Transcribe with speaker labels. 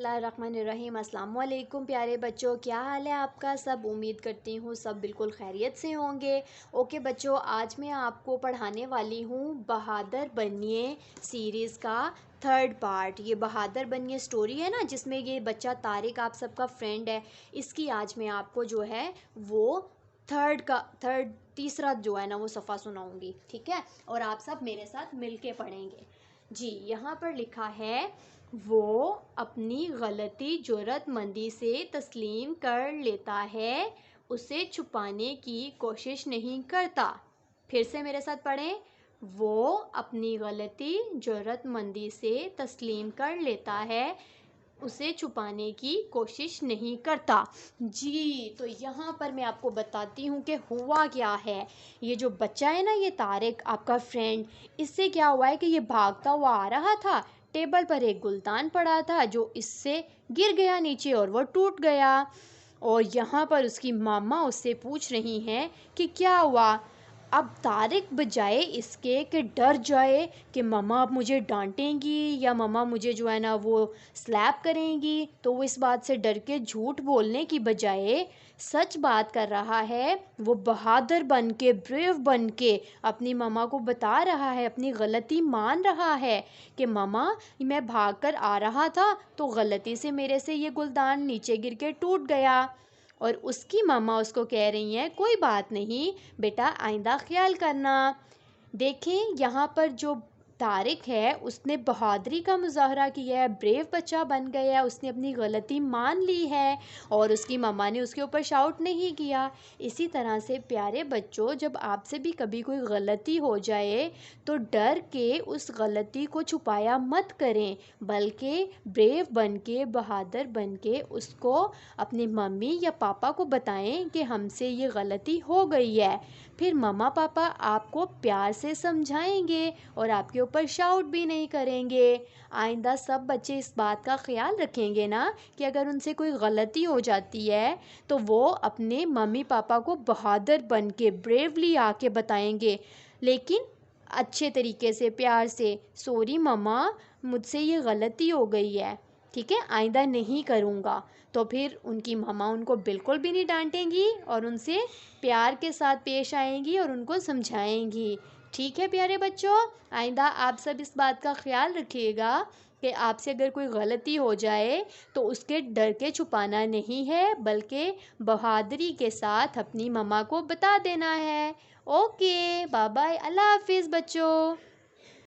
Speaker 1: बिस्मिल्लाहिर्रहमानिर्रहीम। अस्सलाम वालेकुम प्यारे बच्चों, क्या हाल है आपका? सब उम्मीद करती हूँ सब बिल्कुल खैरियत से होंगे। ओके बच्चों, आज मैं आपको पढ़ाने वाली हूँ बहादुर बनिए सीरीज़ का थर्ड पार्ट। ये बहादुर बनिए स्टोरी है ना, जिसमें ये बच्चा तारिक आप सबका फ्रेंड है, इसकी आज मैं आपको जो है वो तीसरा जो है ना वो सफ़ा सुनाऊंगी, ठीक है? और आप सब मेरे साथ मिलके पढ़ेंगे जी। यहाँ पर लिखा है, वो अपनी गलती जुर्रतमंदी से तस्लीम कर लेता है, उसे छुपाने की कोशिश नहीं करता। फिर से मेरे साथ पढ़ें। वो अपनी गलती जुर्रतमंदी से तस्लीम कर लेता है, उसे छुपाने की कोशिश नहीं करता। जी, तो यहाँ पर मैं आपको बताती हूँ कि हुआ क्या है। ये जो बच्चा है ना, ये तारिक आपका फ्रेंड, इससे क्या हुआ है कि ये भागता हुआ आ रहा था, टेबल पर एक गुलदान पड़ा था जो इससे गिर गया नीचे और वो टूट गया। और यहाँ पर उसकी मामा उससे पूछ रही हैं कि क्या हुआ। अब तारिक बजाए इसके कि डर जाए कि मम्मा अब मुझे डांटेंगी या मम्मा मुझे जो है ना वो स्लैप करेंगी, तो वो इस बात से डर के झूठ बोलने की बजाय सच बात कर रहा है। वो बहादुर बन के, ब्रेव बन के अपनी मम्मा को बता रहा है, अपनी गलती मान रहा है कि मम्मा मैं भाग कर आ रहा था तो गलती से मेरे से ये गुलदान नीचे गिर के टूट गया। और उसकी मम्मा उसको कह रही हैं, कोई बात नहीं बेटा, आइंदा ख्याल करना। देखें यहाँ पर जो तारिक है उसने बहादुरी का मुजाहरा किया है, ब्रेव बच्चा बन गया है, उसने अपनी गलती मान ली है और उसकी मम्मा ने उसके ऊपर शाउट नहीं किया। इसी तरह से प्यारे बच्चों, जब आपसे भी कभी कोई गलती हो जाए तो डर के उस गलती को छुपाया मत करें, बल्कि ब्रेव बन के, बहादुर बन के उसको अपनी मम्मी या पापा को बताएं कि हमसे ये गलती हो गई है। फिर मम्मा पापा आपको प्यार से समझाएंगे और आपके ऊपर शाउट भी नहीं करेंगे। आइंदा सब बच्चे इस बात का ख्याल रखेंगे ना कि अगर उनसे कोई गलती हो जाती है तो वो अपने मम्मी पापा को बहादुर बन के, ब्रेवली आके बताएंगे, लेकिन अच्छे तरीके से, प्यार से, सॉरी मम्मा मुझसे ये गलती हो गई है, ठीक है, आइंदा नहीं करूँगा। तो फिर उनकी मम्मा उनको बिल्कुल भी नहीं डांटेंगी और उनसे प्यार के साथ पेश आएंगी और उनको समझाएंगी। ठीक है प्यारे बच्चों, आइंदा आप सब इस बात का ख्याल रखिएगा कि आपसे अगर कोई गलती हो जाए तो उसके डर के छुपाना नहीं है, बल्कि बहादुरी के साथ अपनी मम्मा को बता देना है। ओके, बाय बाय, अल्लाह हाफिज़ बच्चों।